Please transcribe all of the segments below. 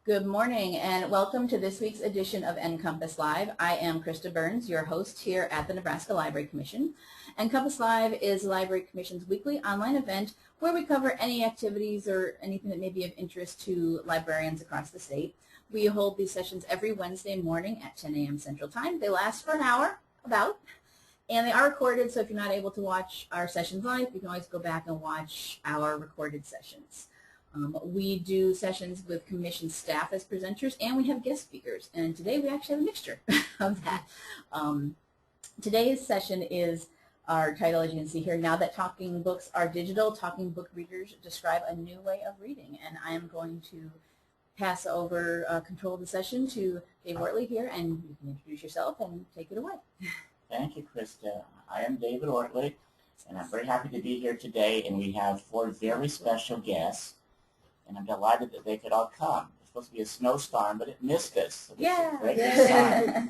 Good morning and welcome to this week's edition of NCompass Live. I am Krista Burns, your host here at the Nebraska Library Commission. NCompass Live is the Library Commission's weekly online event where we cover any activities or anything that may be of interest to librarians across the state. We hold these sessions every Wednesday morning at 10 a.m. Central Time. They last for an hour, and they are recorded, so if you're not able to watch our sessions live, you can always go back and watch our recorded sessions. We do sessions with commission staff as presenters, and we have guest speakers. And today we actually have a mixture of that. Today's session is our title, as you can see here, Now That Talking Books Are Digital, Talking Book Readers Describe a New Way of Reading. And I am going to pass over control of the session to Dave Ortley here, and you can introduce yourself and take it away. Thank you, Krista. I am David Ortley, and I'm very happy to be here today, and we have 4 very special guests. And I'm delighted that they could all come. It's supposed to be a snowstorm, but it missed us. So Yeah.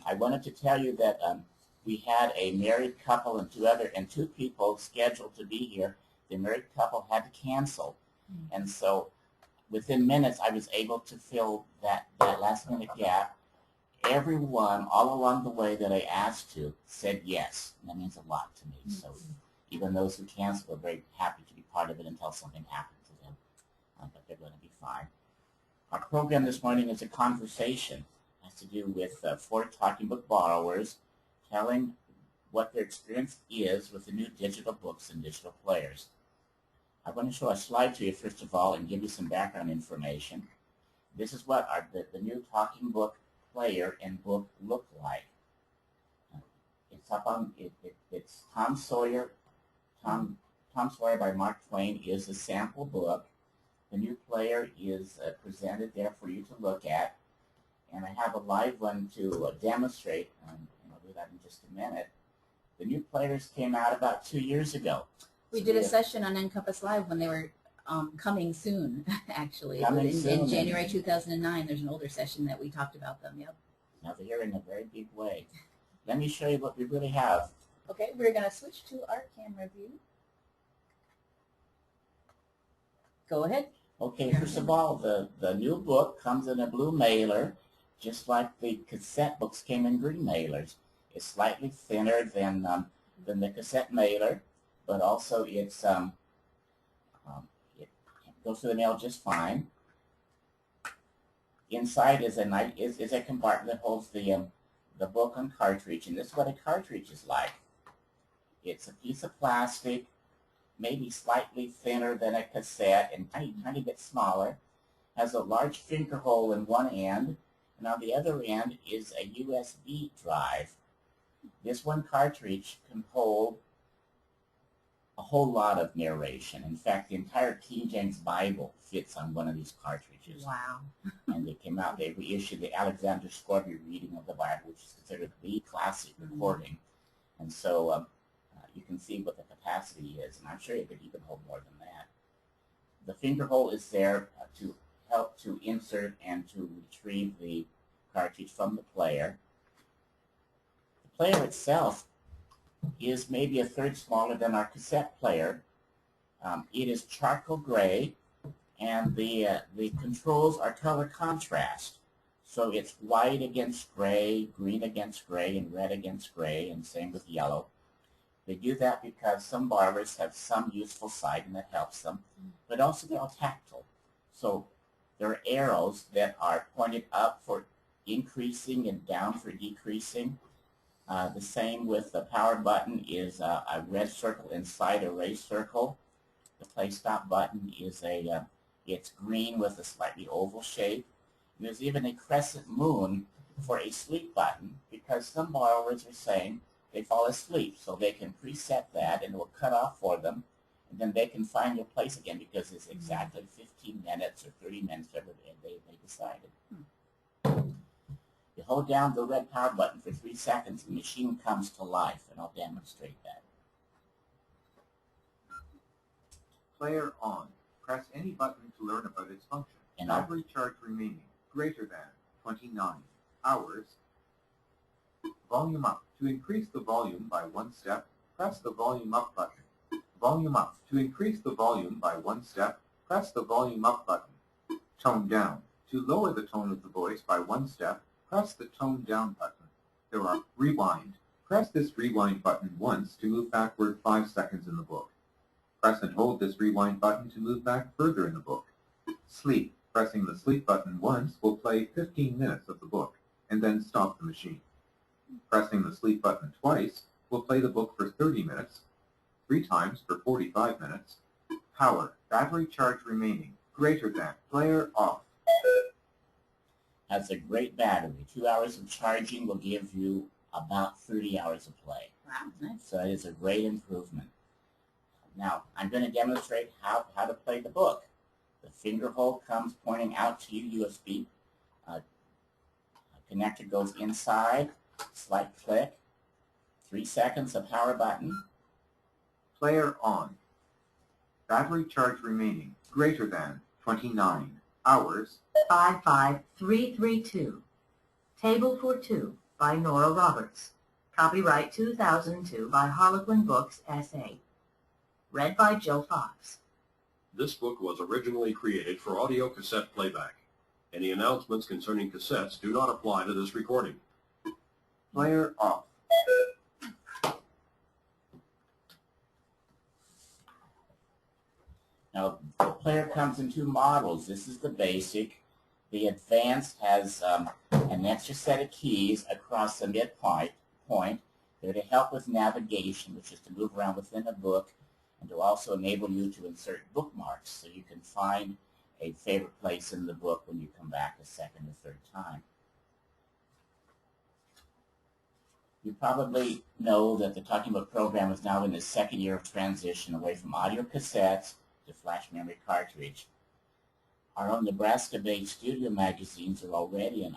I wanted to tell you that we had a married couple and two people scheduled to be here. The married couple had to cancel, and so within minutes I was able to fill that last-minute gap. Everyone all along the way that I asked to said yes, and that means a lot to me. So even those who canceled were very happy to be part of it until something happened. But they're going to be fine. Our program this morning is a conversation. It has to do with 4 talking book borrowers telling what their experience is with the new digital books and digital players. I want to show a slide to you first of all and give you some background information. This is what the new talking book player and book look like. It's up on it's Tom Sawyer. Tom Sawyer by Mark Twain is a sample book. The new player is presented there for you to look at, and I have a live one to demonstrate, and I'll do that in just a minute. The new players came out about 2 years ago. We did a session on NCompass Live when they were coming soon, actually. In January 2009, there's an older session that we talked about them, yep. Now they're here in a very big way. Let me show you what we really have. Okay, we're going to switch to our camera view. Go ahead. Okay, first of all, the new book comes in a blue mailer, just like the cassette books came in green mailers. It's slightly thinner than the cassette mailer, but also it goes through the mail just fine. Inside is a compartment that holds the book on cartridge, and this is what a cartridge is like. It's a piece of plastic, maybe slightly thinner than a cassette and tiny bit smaller, has a large finger hole in one end, and on the other end is a USB drive. This one cartridge can hold a whole lot of narration. In fact, the entire King James Bible fits on one of these cartridges. Wow. And they came out, they reissued the Alexander Scorby reading of the Bible, which is considered the classic recording. And so you can see what the capacity is, and I'm sure it could even hold more than that. The finger hole is there to help to insert and to retrieve the cartridge from the player. The player itself is maybe a third smaller than our cassette player. It is charcoal gray, and the controls are color contrast. So it's white against gray, green against gray, and red against gray, and same with yellow. They do that because some borrowers have some useful sight and that helps them, but also they're all tactile. So there are arrows that are pointed up for increasing and down for decreasing. The same with the power button is a red circle inside a raised circle. The play stop button is it's green with a slightly oval shape. And there's even a crescent moon for a sleep button because some borrowers are saying they fall asleep, so they can preset that and it will cut off for them, and then they can find their place again because it's exactly 15 minutes or 30 minutes whatever they decided. You hold down the red power button for 3 seconds, the machine comes to life, and I'll demonstrate that. Player on. Press any button to learn about its function. And Battery charge remaining greater than 29 hours. Volume up. To increase the volume by 1 step, press the volume up button. Volume up. To increase the volume by 1 step, press the volume up button. Tone down. To lower the tone of the voice by one step, press the tone down button. There are rewind. Press this rewind button once to move backward 5 seconds in the book. Press and hold this rewind button to move back further in the book. Sleep. Pressing the sleep button once will play 15 minutes of the book and then stop the machine. Pressing the sleep button twice will play the book for 30 minutes, 3 times for 45 minutes. Power. Battery charge remaining greater than. Player off. Has a great battery. 2 hours of charging will give you about 30 hours of play. Wow, nice. So it is a great improvement. Now, I'm going to demonstrate how to play the book. The finger hole comes pointing out to you, USB. Connector goes inside, slight click, 3 seconds, the power button. Player on. Battery charge remaining greater than 29 hours. 55332. Table for Two by Nora Roberts. Copyright 2002 by Harlequin Books S.A. Read by Jill Fox. This book was originally created for audio cassette playback. Any announcements concerning cassettes do not apply to this recording. Player off. Now, the player comes in 2 models. This is the basic. The advanced has an extra set of keys across the midpoint. They're to help with navigation, which is to move around within a book, and to also enable you to insert bookmarks so you can find a favorite place in the book when you come back a second or third time. You probably know that the Talking Book program is now in its 2nd year of transition away from audio cassettes to flash memory cartridge. Our own Nebraska-based studio magazines are already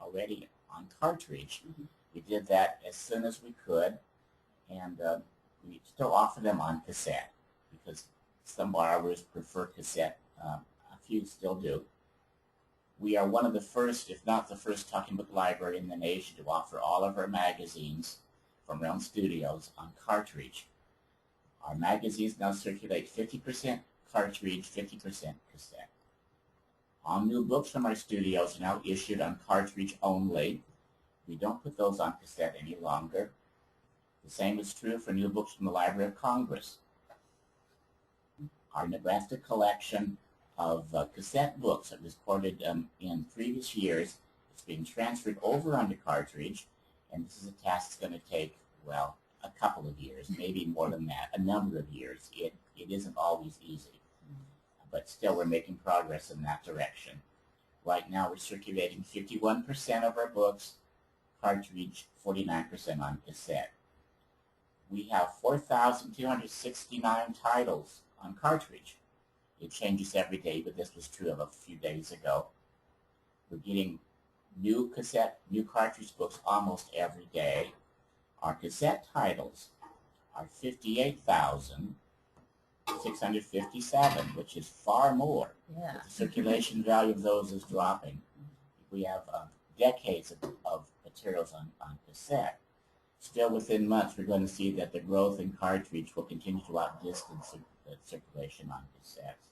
already on cartridge. Mm-hmm. We did that as soon as we could, and we still offer them on cassette because some borrowers prefer cassette. A few still do. We are one of the first, if not the first, Talking Book library in the nation to offer all of our magazines from our own studios on cartridge. Our magazines now circulate 50% cartridge, 50% cassette. All new books from our studios are now issued on cartridge only. We don't put those on cassette any longer. The same is true for new books from the Library of Congress. Our Nebraska collection of cassette books that was recorded in previous years is being transferred over onto cartridge, and this is a task that's going to take, well, a couple of years, maybe more than that, a number of years. It isn't always easy, but still we're making progress in that direction. Right now we're circulating 51% of our books, cartridge 49% on cassette. We have 4,269 titles on cartridge. It changes every day, but this was true of a few days ago. We're getting new cartridge books almost every day. Our cassette titles are 58,657, which is far more. Yeah. But the circulation value of those is dropping. We have decades of materials on cassette. Still within months, we're going to see that the growth in cartridge will continue to outdistance the circulation on cassettes.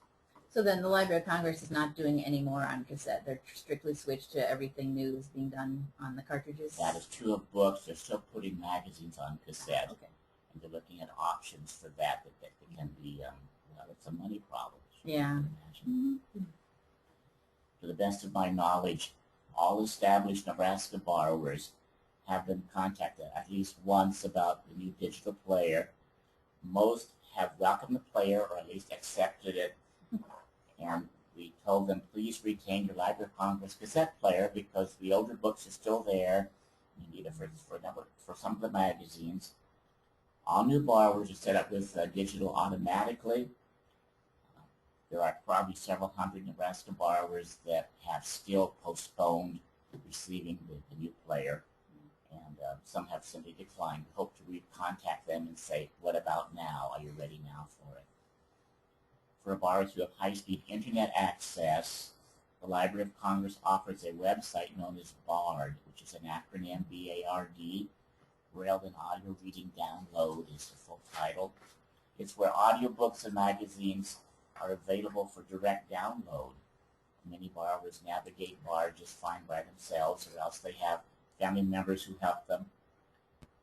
So then the Library of Congress is not doing any more on cassette. They're strictly switched to everything new is being done on the cartridges? That is true of books. They're still putting magazines on cassette. Okay. And they're looking at options for that can be, well, it's a money problem. Yeah. Mm-hmm. To the best of my knowledge, all established Nebraska borrowers have been contacted at least once about the new digital player. Most have welcomed the player or at least accepted it. And we told them, please retain your Library of Congress cassette player because the older books are still there. You need it for some of the magazines. All new borrowers are set up with digital automatically. There are probably several hundred Nebraska borrowers that have still postponed receiving the new player. And some have simply declined. We hope to contact them and say, what about now? Are you ready now for it? For borrowers who have high-speed internet access, the Library of Congress offers a website known as BARD, which is an acronym, B-A-R-D. Braille and Audio Reading Download is the full title. It's where audiobooks and magazines are available for direct download. Many borrowers navigate BARD just fine by themselves, or else they have family members who help them.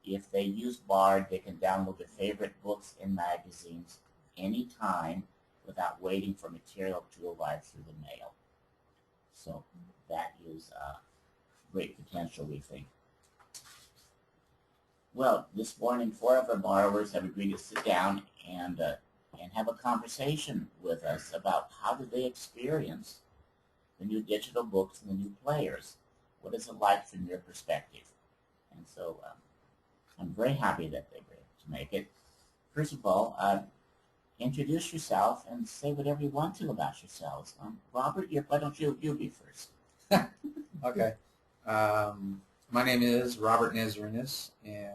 If they use BARD, they can download their favorite books and magazines anytime without waiting for material to arrive through the mail. So that is great potential, we think. Well, this morning, 4 of our borrowers have agreed to sit down and have a conversation with us about how did they experience the new digital books and the new players. What is it like from your perspective? And so I'm very happy that they were able to make it. First of all, introduce yourself and say whatever you want to about yourselves. Robert, why don't you be first? Okay. My name is Robert Nazarinas, and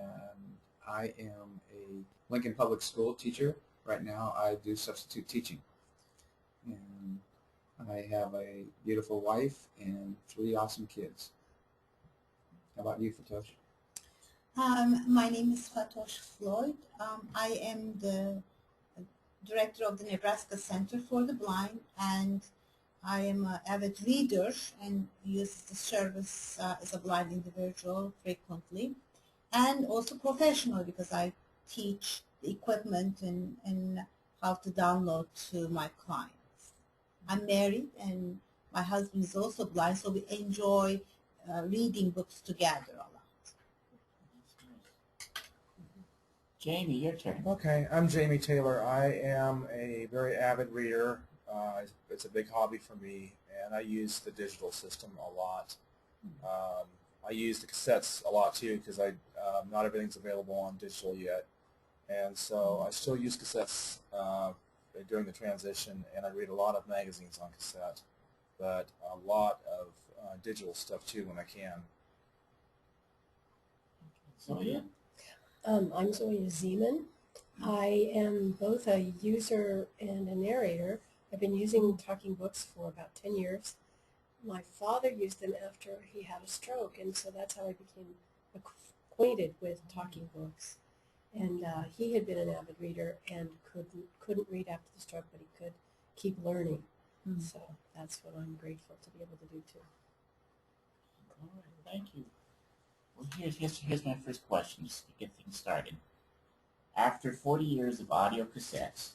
I am a Lincoln Public School teacher. Right now I do substitute teaching. And I have a beautiful wife and 3 awesome kids. How about you, Fatosh? My name is Fatosh Floyd. I am the director of the Nebraska Center for the Blind, and I am an avid reader and use the service as a blind individual frequently, and also professional because I teach the equipment and how to download to my clients. I'm married and my husband is also blind, so we enjoy reading books together a lot. Jamie, your turn. Okay, I'm Jamie Taylor. I am a very avid reader. It's a big hobby for me, and I use the digital system a lot. I use the cassettes a lot too because not everything's available on digital yet, and so I still use cassettes during the transition, and I read a lot of magazines on cassette, but a lot of digital stuff too when I can. Zoya? I'm Zoya Zeman. I am both a user and a narrator. I've been using talking books for about 10 years. My father used them after he had a stroke, and so that's how I became acquainted with talking books. And he had been an avid reader and couldn't read after the stroke, but he could keep learning. So that's what I'm grateful to be able to do too. All right, thank you. Well, here's my first question, just to get things started. After 40 years of audio cassettes,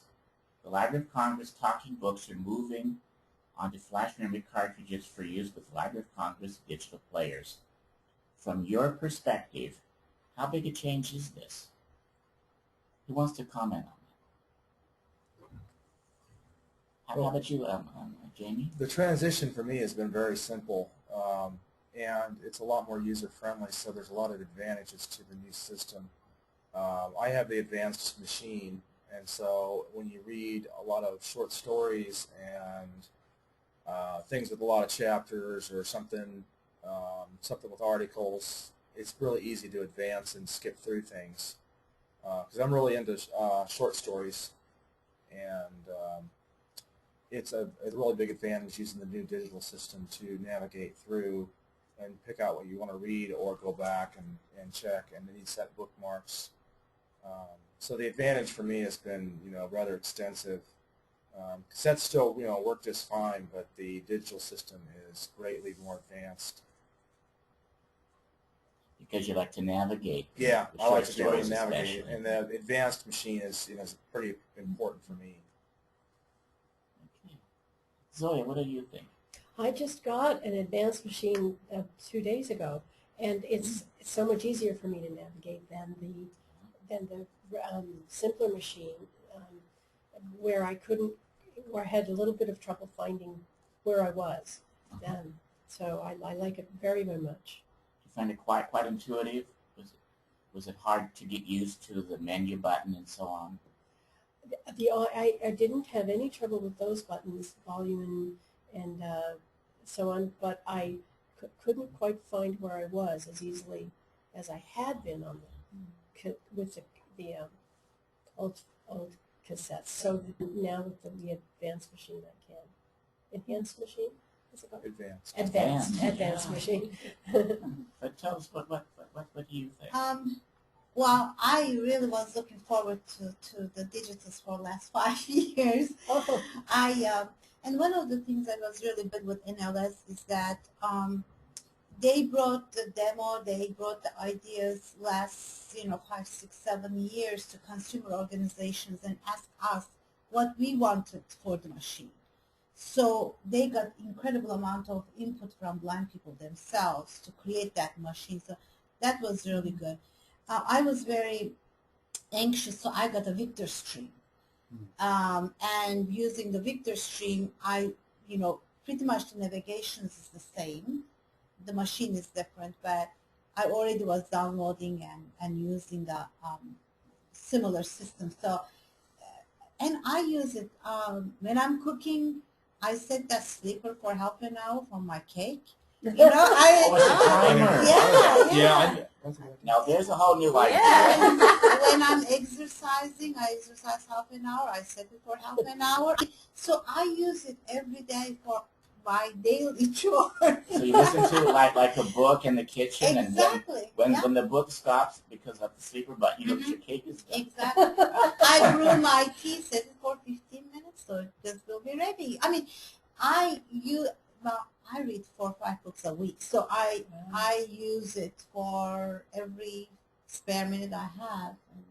the Library of Congress talking books are moving onto flash memory cartridges for use with Library of Congress digital players. From your perspective, how big a change is this? Who wants to comment on that? How about you, Jamie? The transition for me has been very simple, and it's a lot more user-friendly, so there's a lot of advantages to the new system. I have the advanced machine, and so when you read a lot of short stories and things with a lot of chapters or something with articles, it's really easy to advance and skip through things. Because I'm really into short stories, and it's a really big advantage using the new digital system to navigate through and pick out what you want to read or go back and check, and then you set bookmarks. So the advantage for me has been, rather extensive. Cassettes still, work just fine, but the digital system is greatly more advanced. Because you like to navigate. Yeah, the I like short to be able to stories navigate, especially. and the advanced machine is pretty important for me. Okay. Zoya, what do you think? I just got an advanced machine 2 days ago, and it's so much easier for me to navigate than the simpler machine, where I had a little bit of trouble finding where I was. So I like it very, very much. You find it quite intuitive? Was it hard to get used to the menu button and so on? I didn't have any trouble with those buttons, volume and so on, but I couldn't quite find where I was as easily as I had been on with the old cassettes. So now with the advanced machine, I can. Enhanced machine? What's it called? Advanced. Advanced machine. But tell us, what do you think? Well, I really was looking forward to the digitals for the last 5 years. Oh, And one of the things that was really good with NLS is that they brought the demo, they brought the ideas last, 5, 6, 7 years to consumer organizations and asked us what we wanted for the machine. So they got incredible amount of input from blind people themselves to create that machine. So that was really good. I was very anxious, so I got a Victor stream. And using the Victor stream, pretty much the navigations is the same. The machine is different, but I already was downloading and using the similar system. So, and I use it when I'm cooking. I set that sleeper for half an hour for my cake. Oh, it's a timer. Yeah. Now there's a whole new idea. And when I'm exercising, I exercise half an hour. I set it for half an hour. So I use it every day for my daily chore. So you listen to it like a book in the kitchen, Exactly. and Yeah. when the book stops because of the sleeper button, you know that your cake is done. Exactly. I brew my tea, set it for 15 minutes, so it just will be ready. I mean, I read 4 or 5 books a week, so I use it for every spare minute I have. And,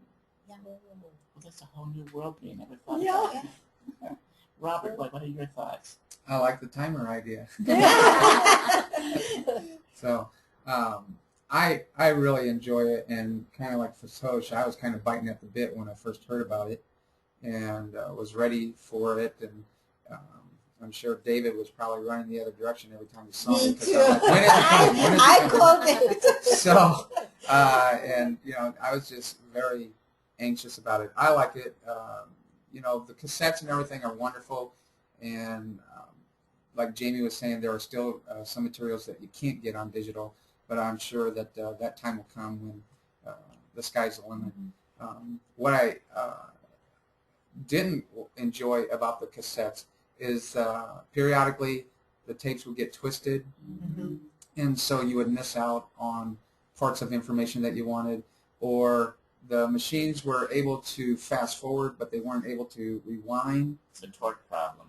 yeah. Well, that's a whole new world we never thought Yeah. about. Robert, what are your thoughts? I like the timer idea. So I really enjoy it, and kind of like Fatosh, I was kind of biting at the bit when I first heard about it, and was ready for it, and I'm sure David was probably running the other direction every time he saw me. Me because too. I'm like, when is it coming? When is it I coming? called it. So, and I was just very anxious about it. I like it. The cassettes and everything are wonderful, and like Jamie was saying, there are still some materials that you can't get on digital, but I'm sure that that time will come when the sky's the limit. What I didn't enjoy about the cassettes is periodically the tapes would get twisted, and so you would miss out on parts of information that you wanted, or the machines were able to fast forward, but they weren't able to rewind. It's a torque problem.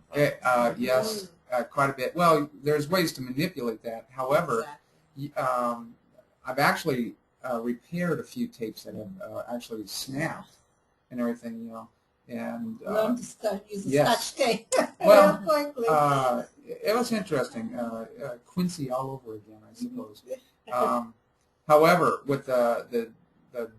Yes, quite a bit. Well, there's ways to manipulate that. However, I've actually repaired a few tapes that have actually snapped and everything, and Learn to start using yes. Scotch tape Well, real quickly. it was interesting. Quincy all over again, I suppose. However, with the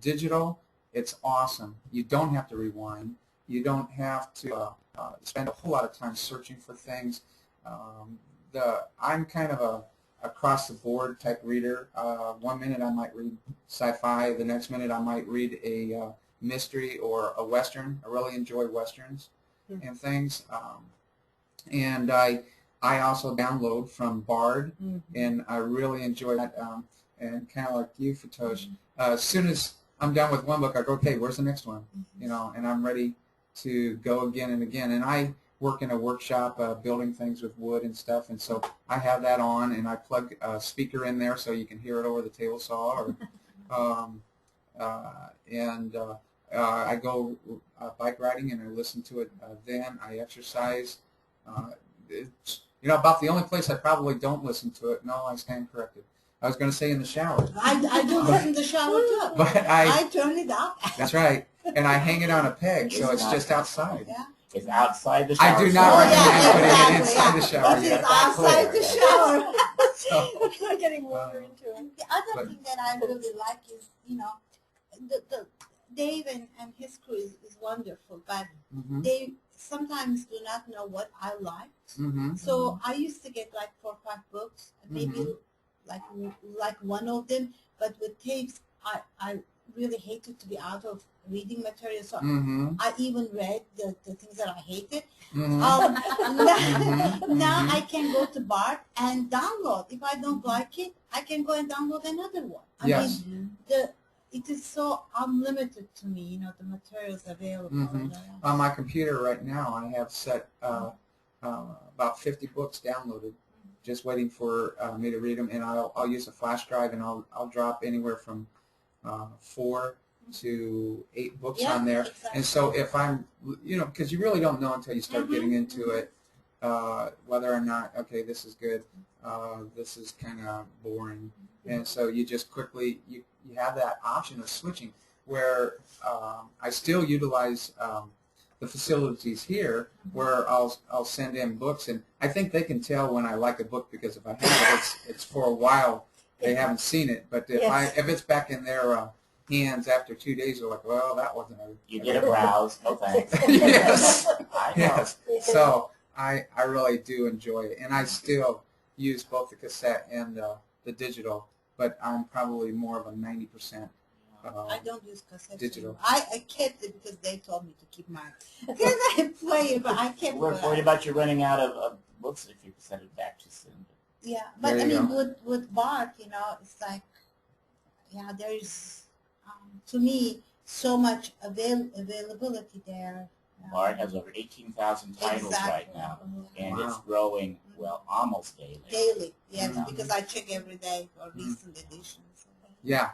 digital, it's awesome. You don't have to rewind. You don't have to spend a whole lot of time searching for things. I'm kind of a across-the-board type reader. 1 minute I might read sci-fi. The next minute I might read a mystery or a Western. I really enjoy Westerns and things. And I also download from Bard, and I really enjoy that. And kind of like you, Fatosh, as soon as I'm done with one book, I go, okay, where's the next one? And I'm ready to go again and again. And I work in a workshop building things with wood and stuff, and so I have that on, and I plug a speaker in there so you can hear it over the table saw. Or, I go bike riding, and I listen to it then. I exercise. About the only place I probably don't listen to it. No, I stand corrected. I was going to say in the shower. I do listen in the shower too. But I turn it up. That's right. And I hang it on a peg, so it's just outside. Yeah. It's outside the shower. I do not recommend putting it inside the shower. It is outside the shower. So, getting water into it. The other thing that I really like is, the Dave and his crew is wonderful, but they sometimes do not know what I like. So I used to get like 4 or 5 books, maybe like one of them, but with tapes, I really hated to be out of reading material, so I even read the things that I hated. Now I can go to Bard and download. If I don't like it, I can go and download another one. I mean, it is so unlimited to me, the materials available. On my computer right now, I have set about 50 books downloaded, just waiting for me to read them, and I'll use a flash drive, and I'll drop anywhere from 4 to 8 books Yeah, on there. exactly. And so if I'm, because you really don't know until you start getting into it, whether or not, okay, this is good, this is kind of boring. And so you just quickly, you have that option of switching where I still utilize the facilities here where I'll send in books, and I think they can tell when I like a book because if I have it, it's for a while they haven't seen it. But if it's back in their hands after 2 days, they're like, well, that wasn't a... You get a browse. No thanks. Yes. I know. Yes. So I really do enjoy it, and I still use both the cassette and the digital, but I'm probably more of a 90%. I don't use cassettes digital. anymore. I kept it because they told me to keep mine. Because I play it, but I kept We're worried about you running out of books if you send it back too soon. Yeah, but There I you mean, with Bart, it's like, there's, to me, so much availability there. Bard has over 18,000 titles right Exactly. now, Mhm. and Wow. it's growing, well, almost daily. Daily, yes, Mhm. because I check every day for recent editions. Yeah,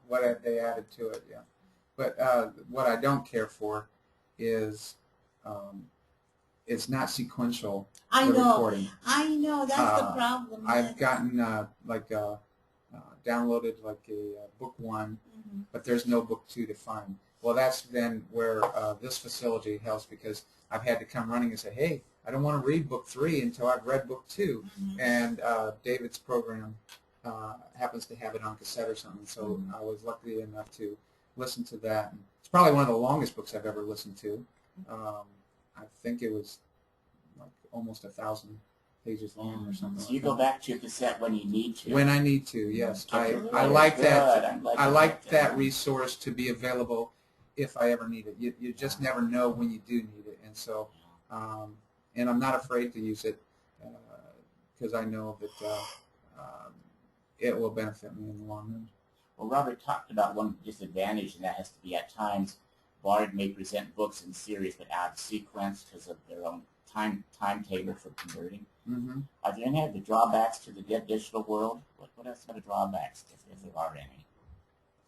what they added to it, yeah. But what I don't care for is it's not sequential, I the know, recording. that's the problem. I've gotten downloaded like a book 1, Mhm. but there's no book 2 to find. Well, that's then where this facility helps, because I've had to come running and say, hey, I don't want to read book 3 until I've read book 2. Mhm. And David's program happens to have it on cassette or something, so I was lucky enough to listen to that. And it's probably one of the longest books I've ever listened to. I think it was like almost 1,000 pages long or something. So you go back to your cassette when you need to. When I need to, yes. I Good. like that. I'm glad I you like that. that resource to be available if I ever need it. You just never know when you do need it, and so and I'm not afraid to use it because I know that it will benefit me in the long run. Well, Robert talked about one disadvantage, and that has to be at times Bard may present books in series but out of sequence because of their own timetable for converting. Mm-hmm. Are there any other drawbacks to the digital world? What are some of the drawbacks, if there are any?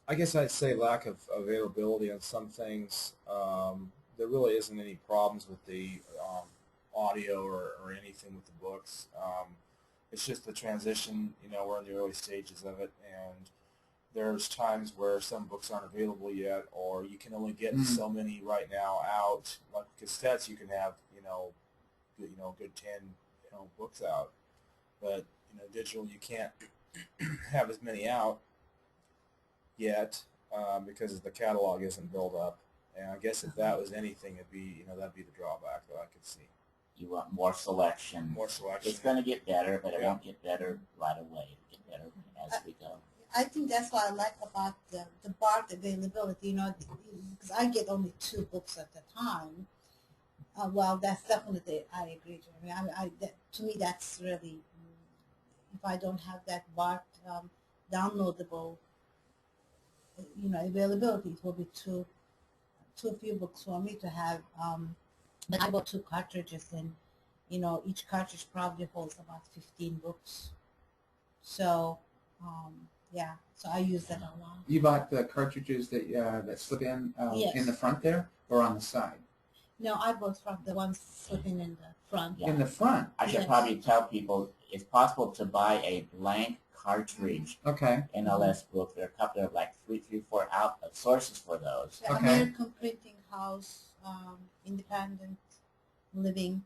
I guess I'd say lack of availability on some things. There really isn't any problems with the audio or anything with the books. It's just the transition, we're in the early stages of it, and there's times where some books aren't available yet, or you can only get so many right now out. Like cassettes, you can have, good 10, books out. But, digital, you can't have as many out yet because the catalog isn't built up. And I guess if that was anything, it'd be, that'd be the drawback that I could see. You want more selection. More selection. It's going to get better, but it won't get better right away. It'll get better as we go. I think that's what I like about the BART availability, because I get only 2 books at a time. Well, that's definitely, I agree. To me, that's really, if I don't have that BART downloadable, availability, it will be too few books for me to have. But I bought 2 cartridges, and each cartridge probably holds about 15 books. So. Yeah, so I use that a lot. You bought the cartridges that slip in Yes. in the front there, or on the side? No, I bought from the ones slipping in the front. Yeah. In the front. I should probably tell people it's possible to buy a blank cartridge Okay. NLS book. There are a couple of like three, 4 sources for those. The Okay. American Printing House, Independent Living.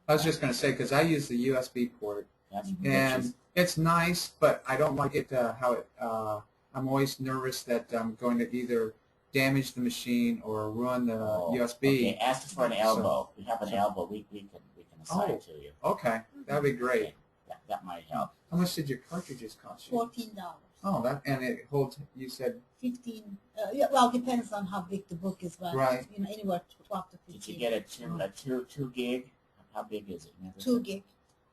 I was just going to say, because I use the USB port, That's and it's nice, but I don't like it how it. I'm always nervous that I'm going to either damage the machine or ruin the USB. Okay, ask for an elbow. We have an elbow. We can assign it to you. Okay, that'd be great. Okay, that might help. How much did your cartridges cost you? $14. Oh, and it holds. You said 15. Well, depends on how big the book is, but Right. Anywhere 12 to 15. Did you get a two gig? How big is it? 2 gig.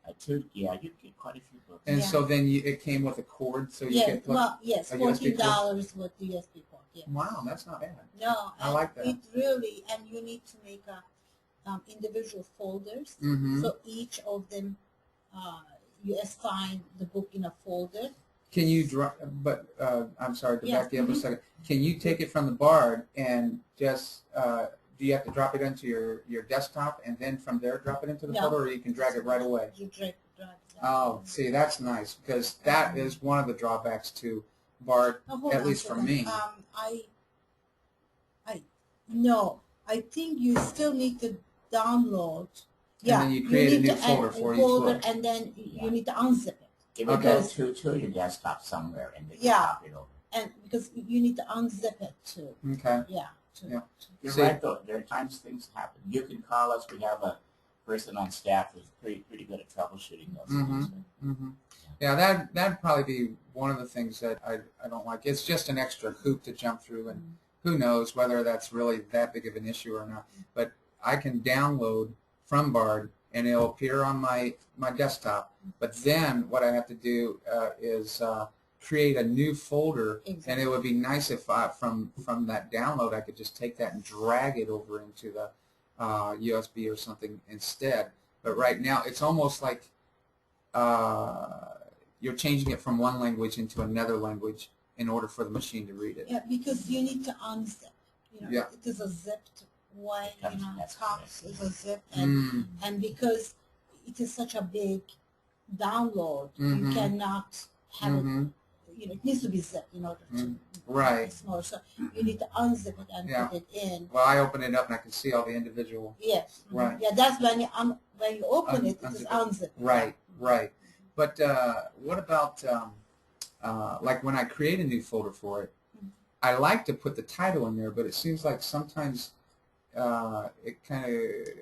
A 2, yeah, you get quite a few books. and Yeah. so then it came with a cord, so you Yes, could. well, yes, a USB port? $14 with the USB port. Yes. Wow, that's not bad. No, I like that. It really, and you need to make individual folders. Mm-hmm. So each of them, you assign the book in a folder, Can you drop? But I'm sorry to Yeah. back you up a second. Can you take it from the BARD and just do you have to drop it into your desktop and then from there drop it into the No. folder, or you can drag it right away? You drag it. Oh, see, that's nice because that is one of the drawbacks to BARD, Oh, hold at on least a for second. me. No, I think you still need to download. Yeah, then you create a need new to folder add for a each folder, book. and then Yeah. you need to unzip it. Give it Okay. to your desktop somewhere and then Yeah. copy it over. And because you need to unzip it too. Okay. Yeah. Yeah. You're See- right though. There are times things happen. You can call us. We have a person on staff who's pretty good at troubleshooting those things. Mm-hmm. Yeah, that'd probably be one of the things that I don't like. It's just an extra hoop to jump through, and who knows whether that's really that big of an issue or not. But I can download from BARD, and it'll appear on my desktop. But then what I have to do is create a new folder, and it would be nice if from that download I could just take that and drag it over into the USB or something instead. But right now it's almost like you're changing it from one language into another language in order for the machine to read it. Yeah, because you need to unzip. Yeah. It is a zipped way. That's Comes correct. is a zip, and Mm. and because it is such a big download, you Mhm. cannot have it. Mm-hmm. It needs to be zipped in order to Right. make it smaller. So you need to unzip it and Yeah. put it in. Well, I open it up and I can see all the individual. Yes. Right. Yeah, that's when you open it, it is Unzip it. unzip. Right. Right. But what about like when I create a new folder for it? I like to put the title in there, but it seems like sometimes it kind of.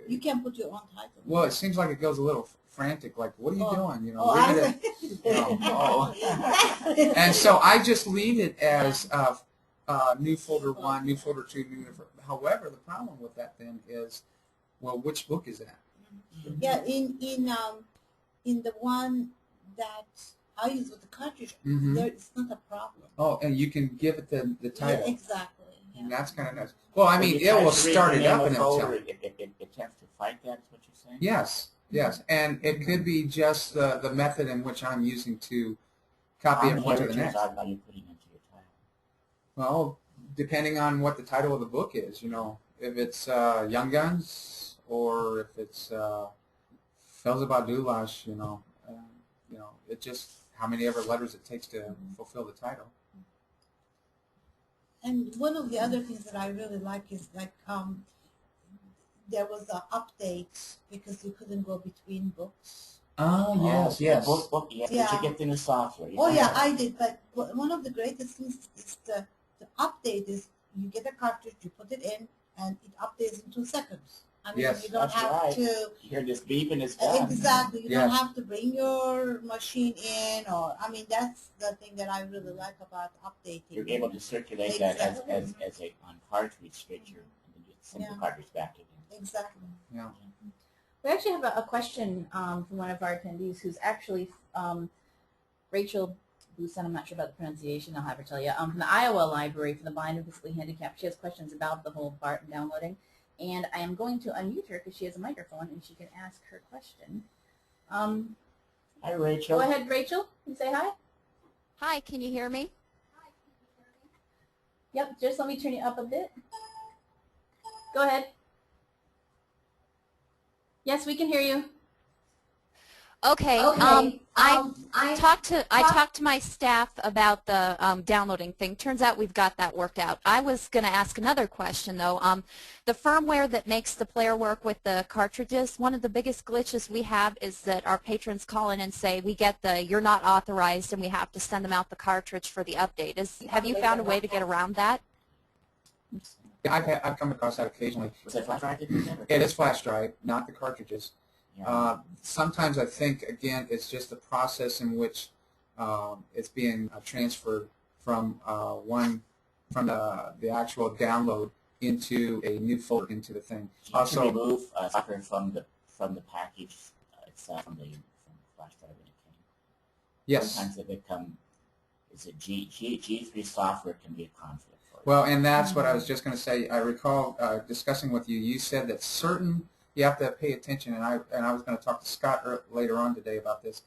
You can put your own title. Well, it seems like it goes a little frantic. Like, what are you doing? You know. Oh, leave I it at- And so I just leave it as new folder 1, new folder 2, new. However, the problem with that then is, well, which book is that? Yeah, in the one that I use with the cartridge, Mhm. there it's not a problem. Oh, and you can give it the title. Yeah, exactly. And that's kind of nice. Well, I mean, When you it try will to read start the it name up of and it'll folder, tell. it tends to fight that, is what you're saying? Yes, yes. And it could be just the method in which I'm using to copy How it many one to the characters next. are you putting into your title? Well, depending on what the title of the book is, you know, if it's Young Guns or if it's Felzabad Dulash, you know, it just how many ever letters it takes to fulfill the title. And one of the other things that I really like is like there was an update because you couldn't go between books. Oh, yes, yes. Book, yeah. Did Yeah. you get the new software? Oh yeah, I did. But one of the greatest things is the update is you get a cartridge, you put it in, and it updates in 2 seconds. I mean, Yes, you don't that's have right. to. You hear this beep and it's done. Exactly. You Yes. don't have to bring your machine in, or I mean, that's the thing that I really like about updating. You're able to circulate that Exactly. as a on cartridge straight through, and then you send the Yeah. cartridge back again. Exactly. Yeah. We actually have a question from one of our attendees who's actually Rachel Busen. I'm not sure about the pronunciation. I'll have her tell you. From the Iowa Library for the Blind and Physically Handicapped. She has questions about the whole BART downloading. And I am going to unmute her because she has a microphone and she can ask her question. Hi, Rachel. Go ahead, Rachel. Can you say hi? Hi, can you hear me? Yep, just let me turn you up a bit. Go ahead. Yes, we can hear you. Okay. I talked to my staff about the downloading thing. Turns out we've got that worked out. I was going to ask another question though. The firmware that makes the player work with the cartridges, one of the biggest glitches we have is that our patrons call in and say we get the "you're not authorized" and we have to send them out the cartridge for the update. Have you found a way to get around that? I've come across that occasionally. Was that flash drive? Did you get It is flash drive, not the cartridges. Yeah. Sometimes I think, again, it's just the process in which it's being transferred from the actual download into a new folder into the thing. You have to remove software from the package itself from the flash drive when it came. Yes. Sometimes they become G3 software can be a conflict. Well, and that's what I was just going to say. I recall discussing with you. You said that you have to pay attention, and I was going to talk to Scott later on today about this.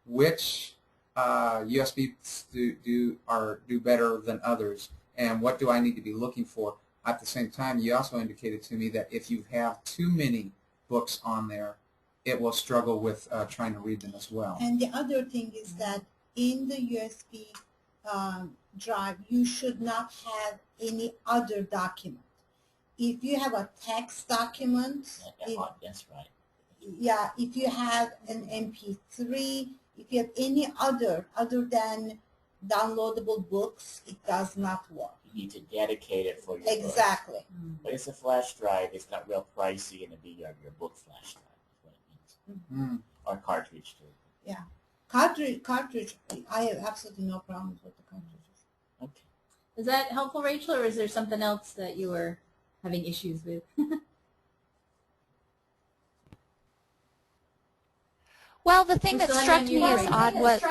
Which USBs do better than others, and what do I need to be looking for? At the same time, you also indicated to me that if you have too many books on there, it will struggle with trying to read them as well. And the other thing is that in the USB drive, you should not have any other document. If you have a text document, That's right. yeah, if you have an MP3, if you have any other than downloadable books, it does not work. You need to dedicate it for your Exactly. books. But it's a flash drive. It's not real pricey, and it'll be your book flash drive. Is what it means. Or cartridge too. Yeah, cartridge. I have absolutely no problems with the cartridges. Okay. Is that helpful, Rachel, or is there something else that you were having issues with? Well, the thing that struck me as odd was...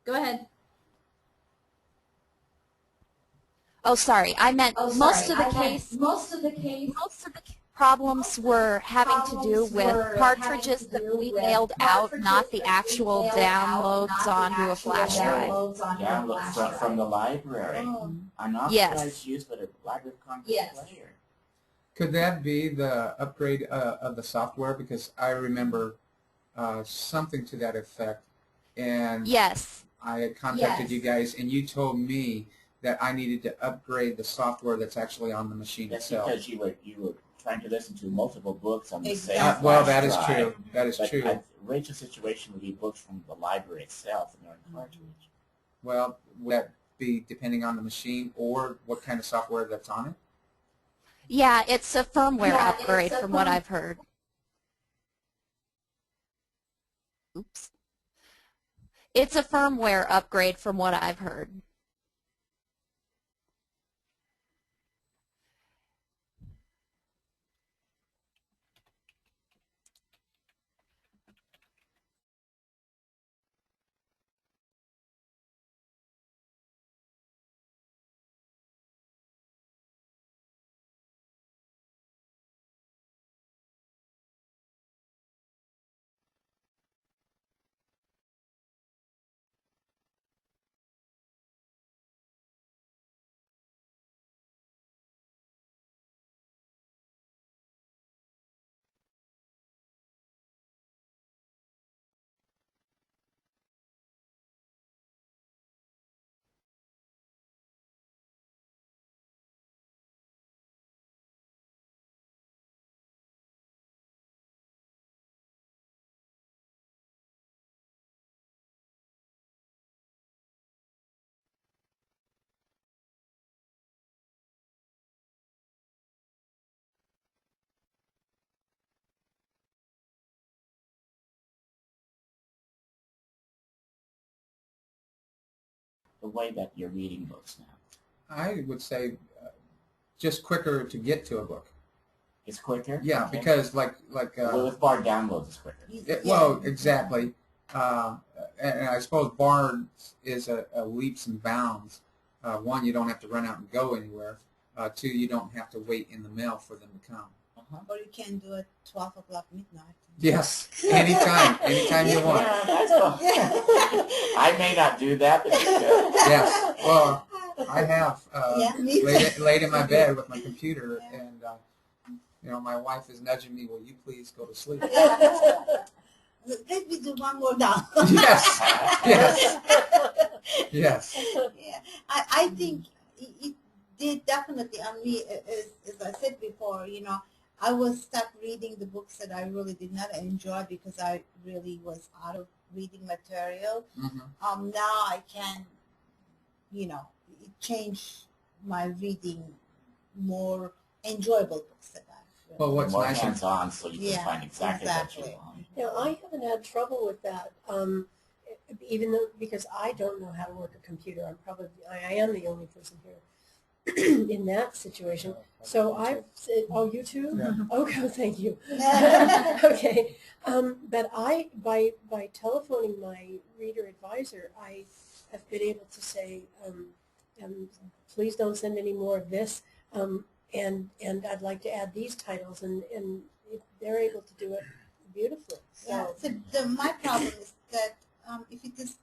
Go ahead. Oh, sorry. I meant most of the problems were having to do with cartridges that we mailed out, not the actual downloads onto a flash drive. Download from the library. Unauthorized use, but a Library of Congress player. Could that be the upgrade of the software? Because I remember something to that effect, and yes, I had contacted you guys, and you told me that I needed to upgrade the software that's actually on the machine itself. That's because you were trying to listen to multiple books on the same well, flash that is drive. true. That is true. Rachel's situation would be books from the library itself, and they're in cartridge. Well, would that be depending on the machine or what kind of software that's on it? Yeah, it's a firmware upgrade from what I've heard. Oops. It's a firmware upgrade from what I've heard. The way that you're reading books now. I would say just quicker to get to a book. It's quicker? Yeah, Okay. because like well, with bar downloads, it's quicker. Well, exactly. And I suppose Barnes is a leaps and bounds. One, you don't have to run out and go anywhere. Two, you don't have to wait in the mail for them to come. Or you can do it 12 o'clock midnight. Yes, anytime you want. I may not do that, but you could. Yes, well, I have laid in my bed with my computer, and you know, my wife is nudging me. Will you please go to sleep? Let me do one more down. Yes, yes, yes. Yeah, I think it did definitely on me. As I said before, you know, I was stuck reading the books that I really did not enjoy because I really was out of reading material. Mm-hmm. Now I can, you know, change my reading more enjoyable books that I really Well, what's more nice hands-on, so you can find exactly what you want. Yeah, I haven't had trouble with that. Even though, because I don't know how to work a computer, I am the only person here in that situation. So I've said, oh, you too? Yeah. Okay, thank you. Okay, but by telephoning my reader advisor, I have been able to say, please don't send any more of this. and I'd like to add these titles, and they're able to do it beautifully. Yeah, So so my problem is that if it is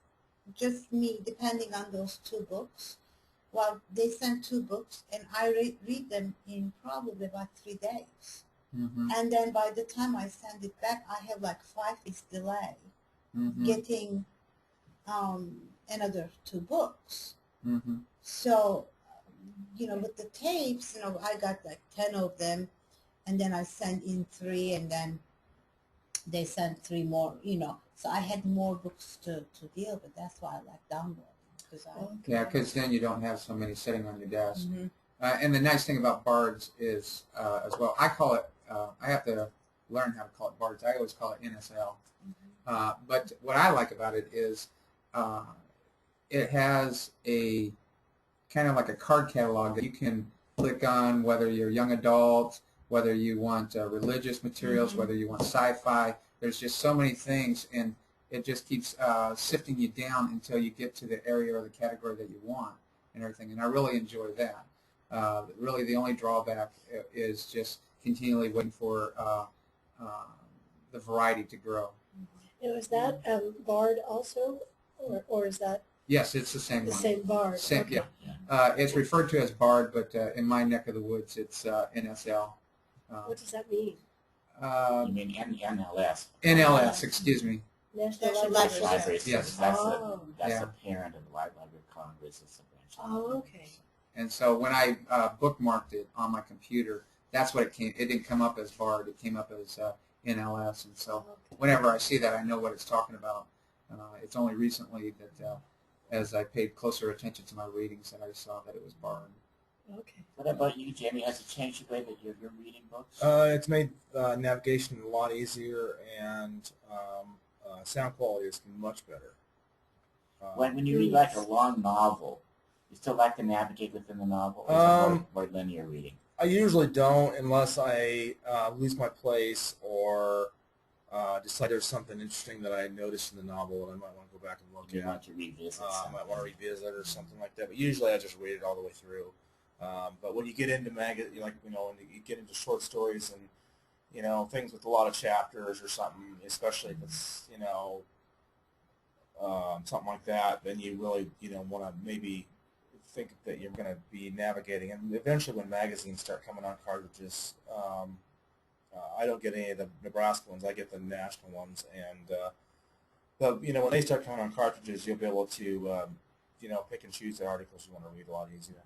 just me depending on those two books, well, they send two books and I read them in probably about 3 days. Mm-hmm. And then by the time I send it back, I have like 5 days delay Mm-hmm. getting another 2 books. Mm-hmm. So, with the tapes, I got like 10 of them, and then I sent in 3, and then they sent 3 more, So I had more books to deal with. That's why I like downloading. Yeah, because then you don't have so many sitting on your desk. Mm-hmm. And the nice thing about bards is, as well, I call it, I have to learn how to call it bards. I always call it NSL. But what I like about it is it has a kind of like a card catalog that you can click on, whether you're young adult, whether you want religious materials, Mm-hmm. whether you want sci-fi. There's just so many things, and it just keeps sifting you down until you get to the area or the category that you want and everything. And I really enjoy that. Really, the only drawback is just continually waiting for the variety to grow. now, is that Bard also, or is that Yes, it's the same the one. same Bard? Same, Okay. yeah. It's referred to as Bard, but in my neck of the woods, it's NSL. What does that mean? You mean NLS? NLS, excuse me. National National Library Library. Service. Yes. That's Oh. that's Yeah. a parent of the Library of Congress. It's a branch. Oh, okay. And so when I bookmarked it on my computer, that's what it came. It didn't come up as Bard. It came up as NLS. And so whenever I see that, I know what it's talking about. It's only recently that, as I paid closer attention to my readings, that I saw that it was Bard. Okay. What about you, Jamie? Has it changed the way that you're reading books? It's made navigation a lot easier, and sound quality is much better. When you read like a long novel, you still like to navigate within the novel, or is it more linear reading? I usually don't unless I lose my place or decide there's something interesting that I noticed in the novel and I might want to go back and look You at. want to revisit I something. might want to revisit or something like that. But usually I just read it all the way through. But when you get into when you get into short stories and things with a lot of chapters or something, especially if it's something like that, then you really want to maybe think that you're going to be navigating. And eventually, when magazines start coming on cartridges, I don't get any of the Nebraska ones. I get the national ones, and but when they start coming on cartridges, you'll be able to pick and choose the articles you want to read a lot easier.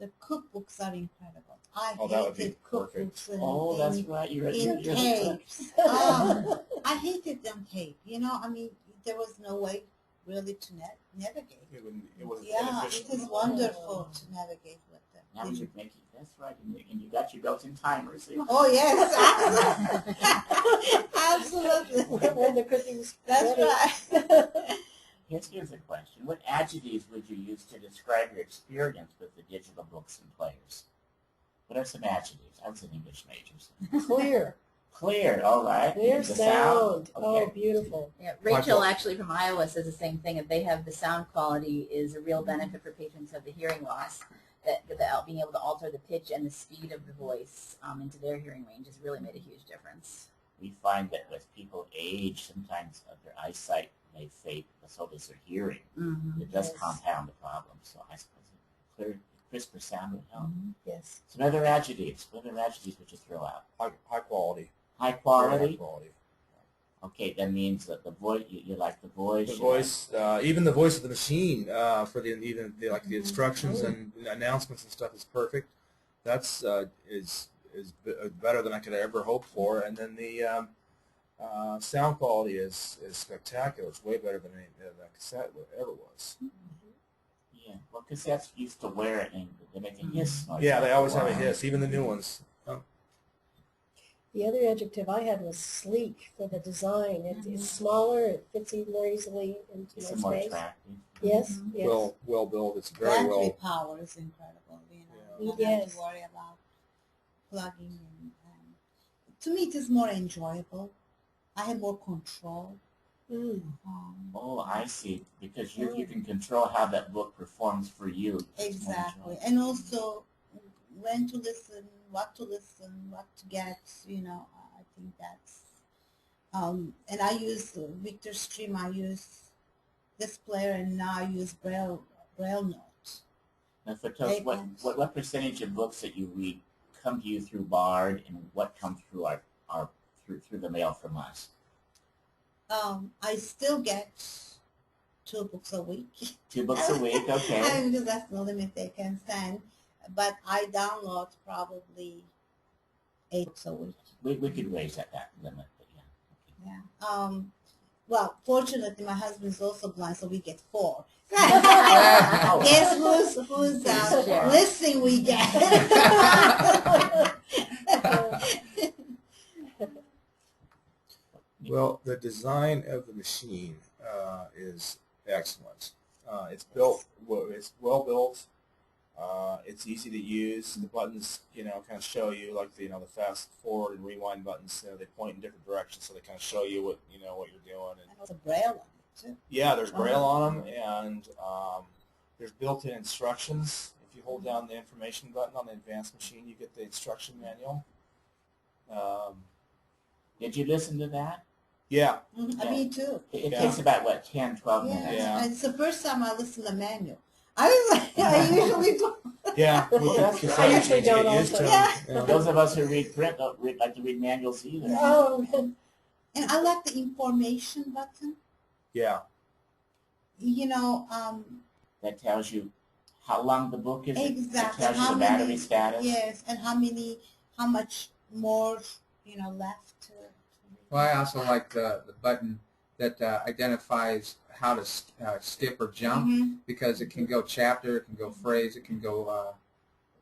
The cookbooks are incredible. I that would be hated perfect. cookbooks Oh, that's right. in You're tapes. I hated them tape. There was no way really to navigate. It was Yeah, inefficient. it is wonderful to navigate with them. Now you're making, that's right, and you got your built-in timers. See? Oh yes, absolutely. When the cooking's That's ready. right. Here's a question. What adjectives would you use to describe your experience with the digital books and players? What are some adjectives? I was an English major. Clear. Clear, all right. Clear The sound. Oh, Okay. beautiful. Yeah, Rachel actually from Iowa says the same thing. That they have the sound quality is a real benefit for patients of the hearing loss. That being able to alter the pitch and the speed of the voice into their hearing range has really made a huge difference. We find that as people age, sometimes their eyesight may fade, but so does their hearing. Mm-hmm. It does Yes. compound the problem. So I suppose a clear, crisper sound would help. Yes. Some other adjectives. What other adjectives would you throw out? High quality. High Very quality. high quality. Okay, that means that the voice. You like the voice. The you voice, even the voice of the machine for the instructions and announcements and stuff is perfect. That's is better than I could ever hope for. And then the sound quality is spectacular. It's way better than that cassette ever was. Yeah, well, cassettes used to wear it and they make a hiss noise. Yeah, they always have a Wow. hiss, even the new ones. The other adjective I had was sleek for the design. It's smaller. It fits more easily into It's my more space. attractive. Yes. Yes. Well built. It's very Battery well. power is incredible. Yeah. You don't have Yes. to worry about plugging in. To me, it is more enjoyable. I have more control. Mm. Oh, I see. Because you can control how that book performs for you. It's more Exactly. enjoyable. And also, when to listen, what to get, you know, I think that's, and I use Victor Stream, I use this player, and now I use Braille Note. Now, Fatosh, what percentage of books that you read come to you through Bard, and what come through through the mail from us? I still get 2 books a week. 2 books a week, okay. Because that's the limit they can send. But I download probably 8 books a week. We could raise that limit, but yeah. Okay. Yeah. Well, fortunately, my husband's also blind, so we get 4. Guess who's listening we get? Well, the design of the machine is excellent. It's built. It's well built. It's easy to use. The buttons, you know, kind of show you, like the, you know, the fast forward and rewind buttons. You know, they point in different directions, so they kind of show you what, you know, what you're doing. And there's a Braille on it too. Yeah, there's Braille on them, and there's built-in instructions. If you hold down the information button on the advanced machine, you get the instruction manual. Did you listen to that? Yeah. Mm-hmm. Me too. It takes about, what, 10, 12 minutes? Yeah. It's the first time I listen to the manual. I was like, I usually don't. Yeah. I usually don't also. Yeah. Those of us who read print don't like to read manuals either. Oh. And I like the information button. Yeah. You know, that tells you how long the book is. exactly. It tells you the battery status. Yes, and how much more, you know, left to read. Well, I also like the button that identifies how to skip or jump, because it can go chapter, it can go phrase, it can go,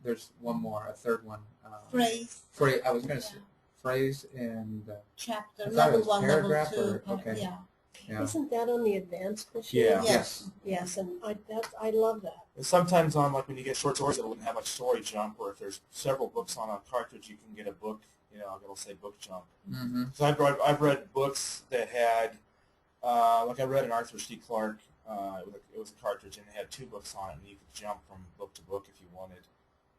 there's one more, a third one. Phrase. I was going to say phrase and chapter, I thought it level was 1, paragraph level 2. okay. Yeah. Isn't that on the advanced machine? Yeah. Yes. Yes, and I love that. And sometimes on, like, when you get short stories, it wouldn't have much story jump, or if there's several books on a cartridge, you can get a book, you know, it'll say book jump. Mm-hmm. So I've read books that had, like I read an Arthur C. Clarke, it was a cartridge, and it had 2 books on it, and you could jump from book to book if you wanted,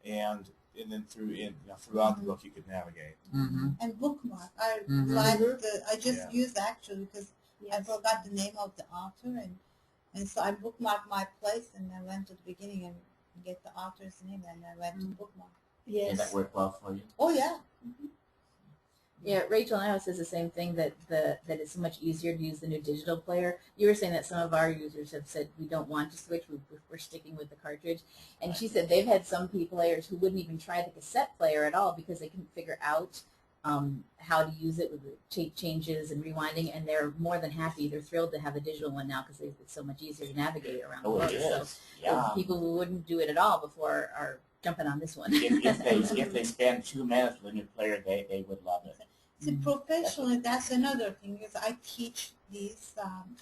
and then throughout the book you could navigate. Mm-hmm. And bookmark. I Mhm. like I just used actually because I forgot the name of the author, and so I bookmarked my place, and I went to the beginning and get the author's name, and I went to bookmark. Yes. Did that work well for you? Oh yeah. Yeah, Rachel now says the same thing, that it's so much easier to use the new digital player. You were saying that some of our users have said we don't want to switch, we're sticking with the cartridge. And she said they've had some players who wouldn't even try the cassette player at all because they couldn't figure out how to use it with the changes and rewinding, and they're more than happy. They're thrilled to have the digital one now because it's so much easier to navigate around the book. It So is. Yeah. people who wouldn't do it at all before are jumping on this one. if they spend 2 minutes with a new player, they would love it. See, professionally, that's another thing, because I teach these,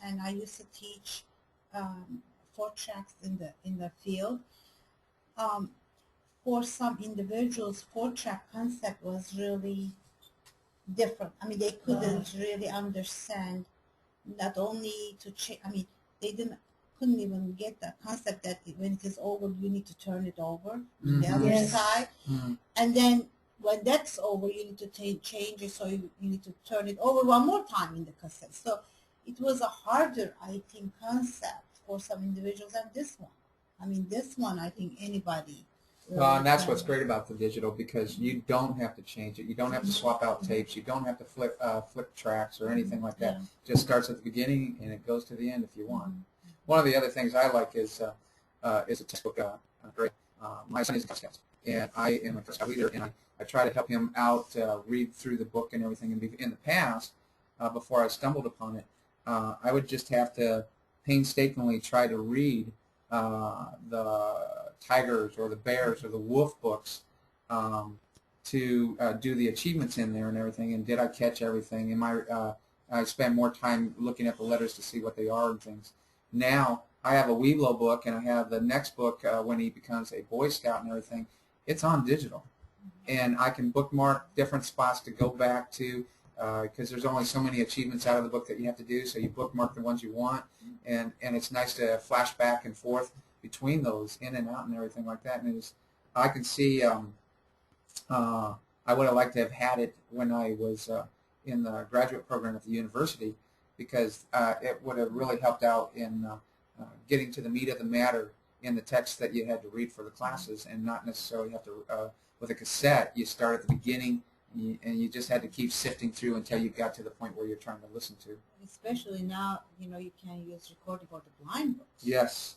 and I used to teach 4 tracks in the field. For some individuals, 4-track concept was really different. I mean, they couldn't really understand not only to change. I mean, they couldn't even get the concept that when it is over, you need to turn it over to the other Yes. side, and then when that's over, you need to change it, so you need to turn it over one more time in the cassette. So it was a harder, I think, concept for some individuals than this one. I mean, this one, I think anybody. Well, and that's what's great about the digital, because you don't have to change it. You don't have to swap out tapes. You don't have to flip tracks or anything like that. It just starts at the beginning and it goes to the end if you want. One of the other things I like is a textbook. My son is a Scout, and I am a Scout leader, and I try to help him out, read through the book and everything. And in the past, before I stumbled upon it, I would just have to painstakingly try to read the Tigers or the Bears or the Wolf books to do the achievements in there and everything. And did I catch everything? I spend more time looking at the letters to see what they are and things. Now I have a Weeblo book, and I have the next book when he becomes a Boy Scout and everything. It's on digital, and I can bookmark different spots to go back to, because there's only so many achievements out of the book that you have to do, so you bookmark the ones you want, and it's nice to flash back and forth between those, in and out and everything like that. And I can see I would have liked to have had it when I was in the graduate program at the university, because it would have really helped out in getting to the meat of the matter in the text that you had to read for the classes, and not necessarily have to, with a cassette, you start at the beginning, and you just had to keep sifting through until you got to the point where you're trying to listen to. Especially now, you can use recording for the blind books. Yes.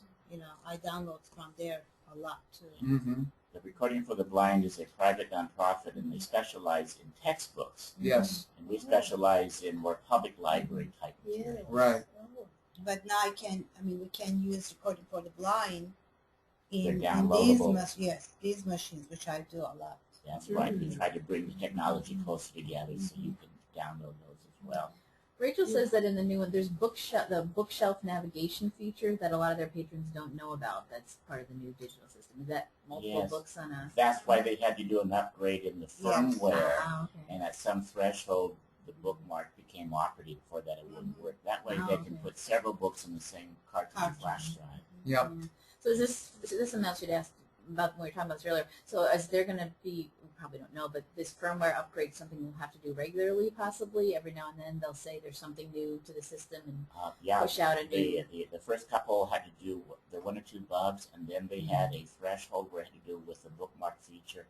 I download from there a lot too. Mm-hmm. The Recording for the Blind is a private nonprofit, and they specialize in textbooks. Yes. And we specialize in more public library type Yeah. materials. Right. But now we can use recording for the blind in They're these downloadable. these machines, which I do a lot. That's right. We try to bring the technology closer together so you can download those as well. Rachel says that in the new one, there's the bookshelf navigation feature that a lot of their patrons don't know about. That's part of the new digital system. Is that multiple Yes. books on a... That's why they had to do an upgrade in the firmware. Ah, okay. And at some threshold, the bookmark became operative for that it wouldn't work. That way they can put several books in the same cartridge flash drive. Yep. So is this something else you'd asked about when we were talking about this earlier? So is there going to be, we probably don't know, but this firmware upgrade something we'll have to do regularly, possibly? Every now and then they'll say there's something new to the system and Yeah, push out a new... the first couple had to do the one or two bugs, and then they had a threshold where it had to do with the bookmark feature.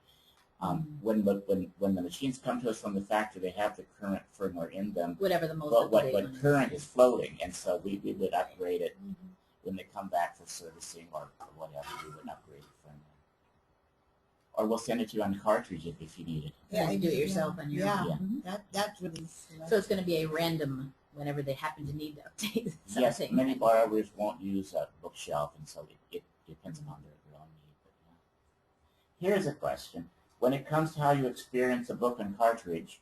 When the machines come to us from the factory, they have the current firmware in them. Whatever the most But up-to-date one what current is floating, and so we would upgrade it when they come back for servicing or whatever. We would upgrade the firmware. Or we'll send it to you on cartridge if you need it. Yeah, you do it yourself on your own. That really. So it's going to be a random whenever they happen to need to update something. Yes, many borrowers won't use a bookshelf, and so it depends upon their own need. But, yeah. Here's a question. When it comes to how you experience a book on cartridge,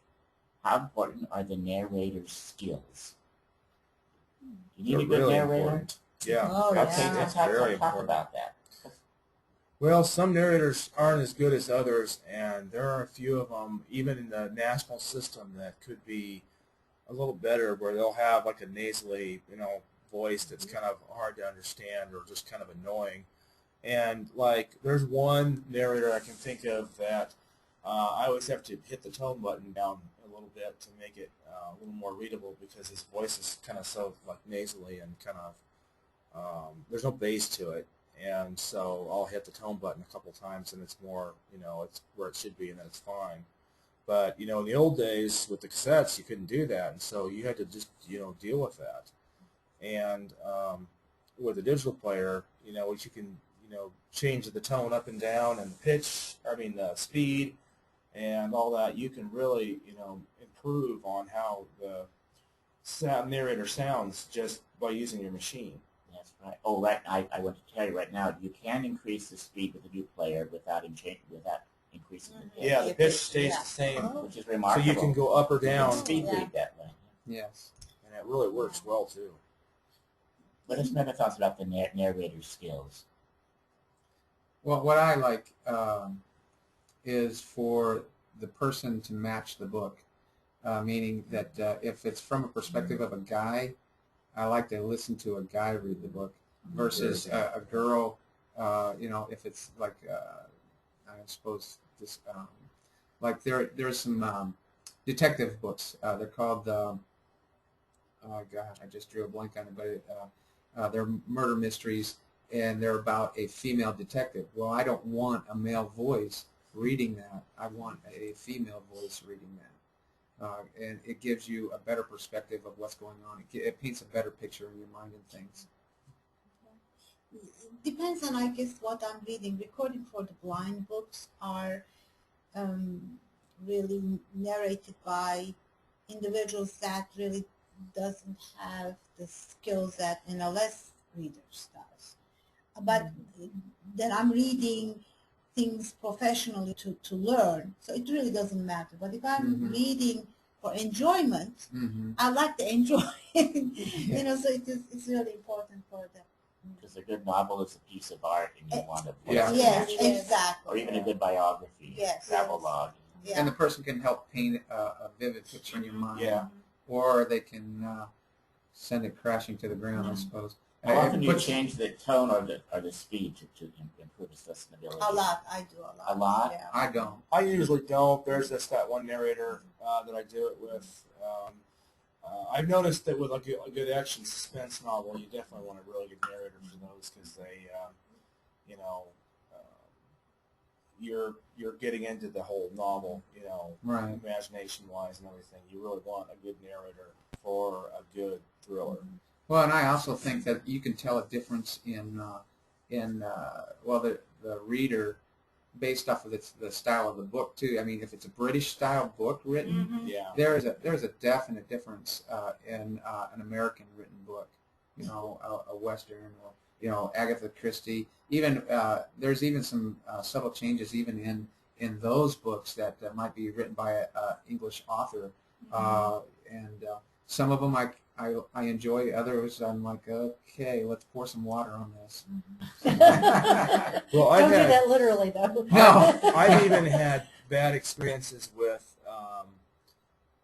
how important are the narrator's skills? You need a good really narrator? important. Yeah. Oh, Okay, yeah. let's Very talk important. about that. Well, some narrators aren't as good as others, and there are a few of them, even in the national system, that could be a little better, where they'll have like a nasally, voice that's kind of hard to understand or just kind of annoying. And like, there's one narrator I can think of that I always have to hit the tone button down a little bit to make it a little more readable, because his voice is kind of so like nasally and kind of there's no bass to it. And so I'll hit the tone button a couple times, and it's more, it's where it should be, and then it's fine. But, in the old days with the cassettes, you couldn't do that, and so you had to just, deal with that. And with a digital player, which you can, change the tone up and down and the pitch, the speed and all that, you can really, improve on how the narrator sounds just by using your machine. That's right. Oh, right. I want to tell you right now, you can increase the speed with the new player without increasing the pitch. Yeah, the pitch stays the same. Which is remarkable. So you can go up or You down. can speed read that way. Yes. And it really works well, too. What are some other thoughts about the narrator's skills? Well, what I like is for the person to match the book, meaning that if it's from a perspective of a guy, I like to listen to a guy read the book versus a girl, if it's like, I suppose this, like there's some detective books. They're called, oh God, I just drew a blank on it, but they're murder mysteries, and they're about a female detective. Well, I don't want a male voice reading that. I want a female voice reading that. And it gives you a better perspective of what's going on. It paints a better picture in your mind and things. Depends on, I guess, what I'm reading. Recording for the blind books are really narrated by individuals that really doesn't have the skills that NLS readers does. But then I'm reading things professionally to learn, so it really doesn't matter. But if I'm reading for enjoyment, I like to enjoy it. So it's really important for them. Because a good novel is a piece of art, and you want to Yes, exactly. or even a good biography, Yes, travel log. Yeah. And the person can help paint a vivid picture in your mind. Yeah. Or they can send it crashing to the ground, I suppose. How often do you puts- change the tone or the speed to improve its listenability? A lot. I do a lot. A lot? Yeah. I don't. I usually don't. There's just that one narrator that I do it with. I've noticed that with a good action suspense novel, you definitely want a really good narrator for those because they, you know, you're getting into the whole novel, you know, Right. imagination-wise and everything. You really want a good narrator for a good thriller. Well, and I also think that you can tell a difference in well, the reader based off of the style of the book too. I mean, if it's a British style book written, Yeah. there's a definite difference in an American written book. You know, a Western, or, you know, Agatha Christie. Even there's even some subtle changes even in those books that might be written by an English author, and some of them I enjoy. Others I'm like, okay, let's pour some water on this. Well, Don't do that literally, though. No. I've even had bad experiences with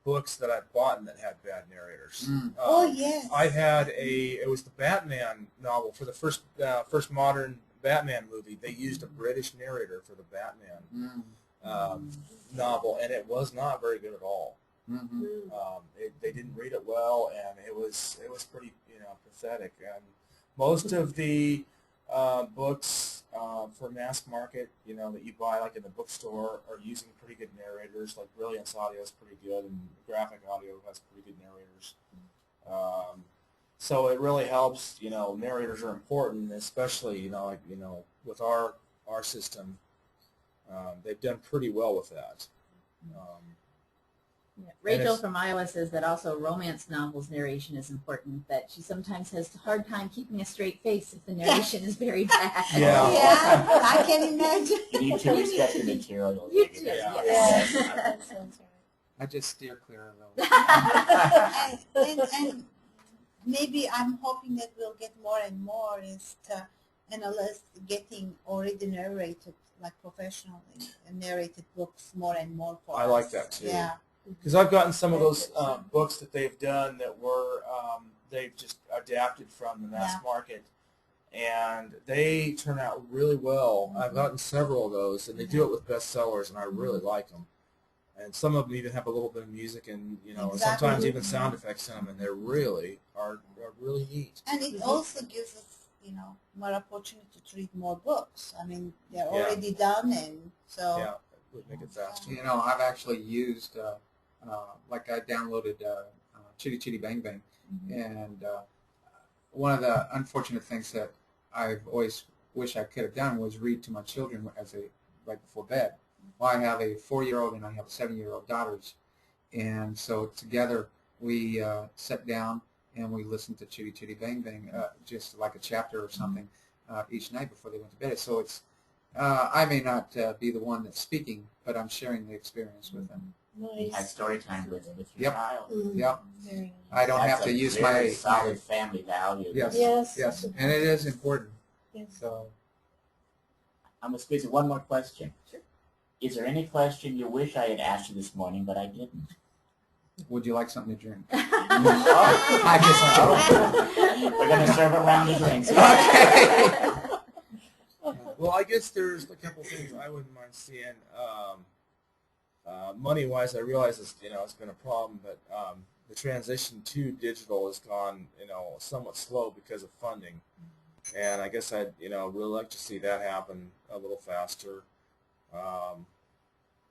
books that I've bought that had bad narrators. Oh, yes. I've had it was the Batman novel for the first modern Batman movie. They used a British narrator for the Batman novel, and it was not very good at all. Mm-hmm. They didn't read it well, and it was pretty, you know, pathetic. And most of the books for mass market, you know, that you buy like in the bookstore are using pretty good narrators. Like Brilliance Audio is pretty good, and Graphic Audio has pretty good narrators. So it really helps. You know, narrators are important, especially with our system. They've done pretty well with that. Yeah. Rachel from Iowa says that also romance novels narration is important, that she sometimes has a hard time keeping a straight face if the narration is very bad. Yeah. Yeah, I can imagine. You need to respect the material. You do, Yeah. yes. That sounds right. I just steer clear of those. and maybe I'm hoping that we'll get more and more is to analysts getting already narrated, like professionally narrated books more and more for I us. like that too. Yeah. Because I've gotten some of those books that they've done that were they've just adapted from the mass market, and they turn out really well. I've gotten several of those, and they do it with bestsellers, and I really like them. And some of them even have a little bit of music and, you know, Exactly. sometimes even sound effects in them, and they're really are really neat. And it also gives us, you know, more opportunity to read more books. I mean, they're already done, and so. Yeah, it would make it faster. You know, I've actually used, like I downloaded Chitty Chitty Bang Bang, and one of the unfortunate things that I've always wished I could have done was read to my children right before bed. Well, I have a 4-year-old and I have a 7-year-old daughters, and so together we sat down and we listened to Chitty Chitty Bang Bang, just like a chapter or something each night before they went to bed. So it's I may not be the one that's speaking, but I'm sharing the experience with them. You had Nice. story time with your Yep. child. Yep. Very nice. I don't That's have to a use very my solid family value. Yes. Yes. Yes, and it is important. Yes. So, I'm going to squeeze in one more question. Sure. Is there any question you wish I had asked you this morning, but I didn't? would you like something to drink? I just We're going to serve a round of drinks. Okay. Well, I guess there's a couple things I wouldn't mind seeing. Money-wise, I realize it's been a problem, but the transition to digital has gone somewhat slow because of funding, and I guess I'd really like to see that happen a little faster.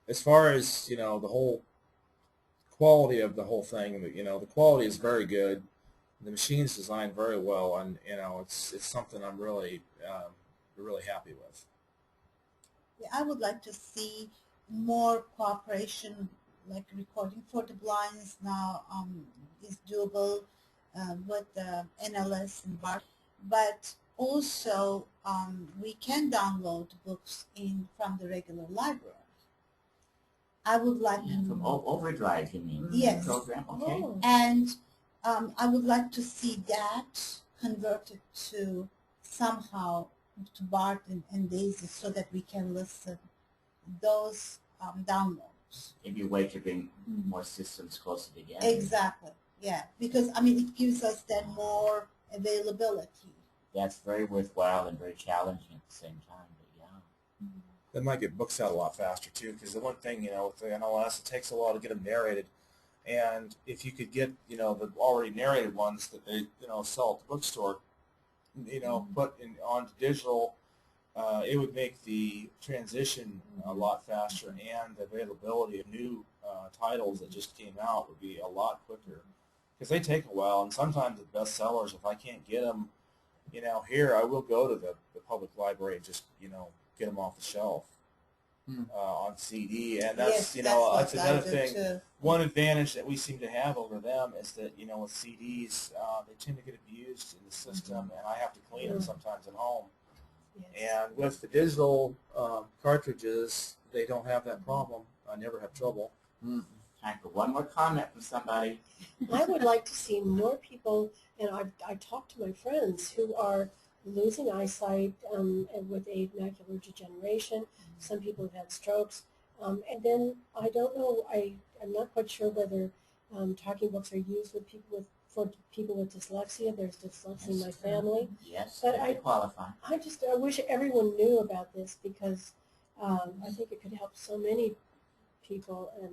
As far as the whole quality of the whole thing, the quality is very good. The machine's designed very well, and it's something I'm really happy with. Yeah, I would like to see more cooperation, like recording for the blind is now is doable with NLS and BART, but also we can download books from the regular library. I would like From Overdrive, you mean? Yes. Program? Okay. Oh. and I would like to see that converted to somehow to BART and Daisy so that we can listen those downloads. Maybe a way to bring more systems closer together. Exactly. Yeah, because I mean it gives us then more availability that's very worthwhile and very challenging at the same time. But yeah. They might get books out a lot faster too, because the one thing, with the NLS, it takes a while to get them narrated. And if you could get, the already narrated ones that they, sell at the bookstore, put onto digital, it would make the transition a lot faster, and the availability of new titles that just came out would be a lot quicker, because they take a while. And sometimes the best sellers, if I can't get them, here, I will go to the public library and just, get them off the shelf on CD. And that's, Yes, that's what I another do thing. too. One advantage that we seem to have over them is that, with CDs, they tend to get abused in the system, and I have to clean them sometimes at home. Yes. And with the digital cartridges, they don't have that problem. I never have trouble. Time for one more comment from somebody. I would like to see more people, and I talk to my friends who are losing eyesight and with macular degeneration. Some people have had strokes. And then I don't know, I'm not quite sure whether talking books are used for people with dyslexia. There's dyslexia in my family. Yes, But they qualify. I wish everyone knew about this, because I think it could help so many people. And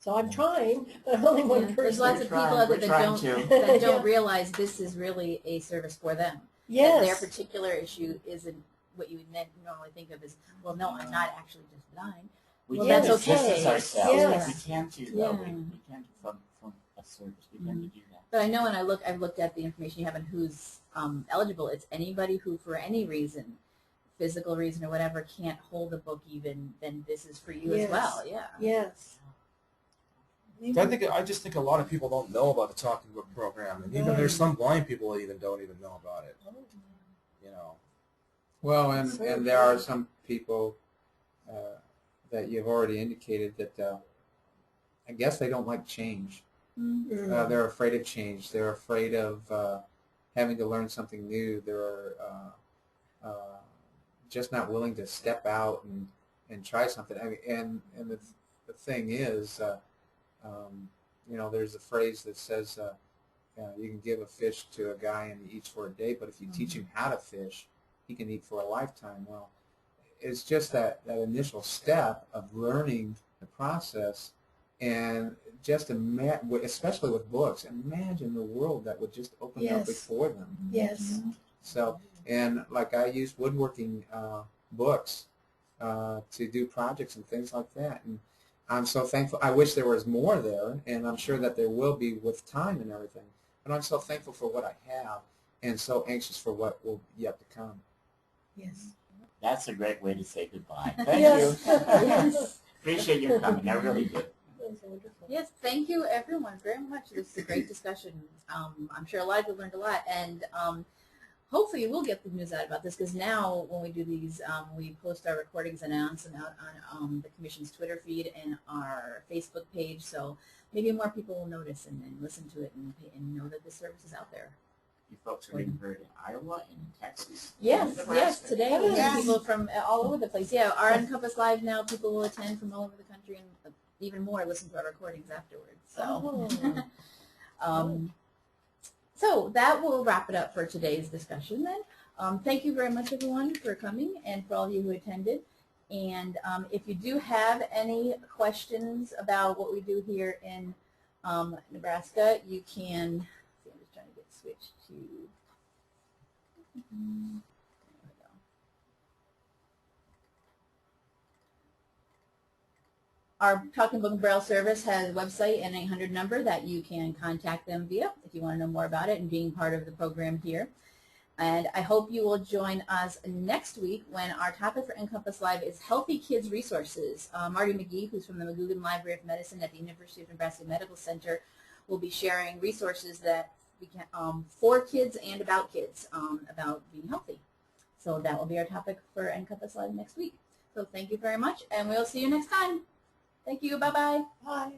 so I'm trying, but I'm only one person. There's lots of people out there that don't realize this is really a service for them. Yes. That their particular issue isn't what you would normally think of as, well, no, I'm not actually just blind. We Well, can't that's assist okay. us ourselves. Yes. We can't do Yeah. that. We can't do from a service. We can't do that. But I know when I've looked at the information you have on who's eligible. It's anybody who, for any reason, physical reason or whatever, can't hold a book even, then this is for you as well. Yeah. Yes. I just think a lot of people don't know about the Talking Book program, and even there's some blind people that don't even know about it. Well, and there are some people that you've already indicated that I guess they don't like change. They're afraid of change. They're afraid of having to learn something new. They're just not willing to step out and try something. I mean, and the thing is, there's a phrase that says you can give a fish to a guy and he eats for a day, but if you teach him how to fish, he can eat for a lifetime. Well, it's just that initial step of learning the process, and just especially with books, imagine the world that would just open up before them. Yes. So, and like I use woodworking books to do projects and things like that, and I'm so thankful. I wish there was more there, and I'm sure that there will be with time and everything, but I'm so thankful for what I have and so anxious for what will yet to come. Yes. That's a great way to say goodbye. Thank Yes. you. Yes. Appreciate your coming. I really do. That was wonderful. Yes, thank you everyone very much. This is a great discussion. I'm sure a lot of people learned a lot, and hopefully we'll get the news out about this, because now when we do these, we post our recordings and announce them out on the Commission's Twitter feed and our Facebook page, so maybe more people will notice and listen to it and know that this service is out there. You folks are being heard in Iowa and in Texas. Yes, and yes, Nebraska. today we have Yes. people from all over the place. Yeah, our NCompass Live now, people will attend from all over the country and even more listen to our recordings afterwards. So, so that will wrap it up for today's discussion then. Thank you very much everyone for coming and for all of you who attended. And if you do have any questions about what we do here in Nebraska, you can, see, I'm just trying to get switched to, there we go. Our Talking Book and Braille service has a website and 800 number that you can contact them via if you want to know more about it and being part of the program here. And I hope you will join us next week when our topic for NCompass Live is Healthy Kids Resources. Marty McGee, who's from the McGugin Library of Medicine at the University of Nebraska Medical Center, will be sharing resources that we can, for kids and about kids, about being healthy. So that will be our topic for NCompass Live next week. So thank you very much, and we'll see you next time. Thank you. Bye-bye. Bye.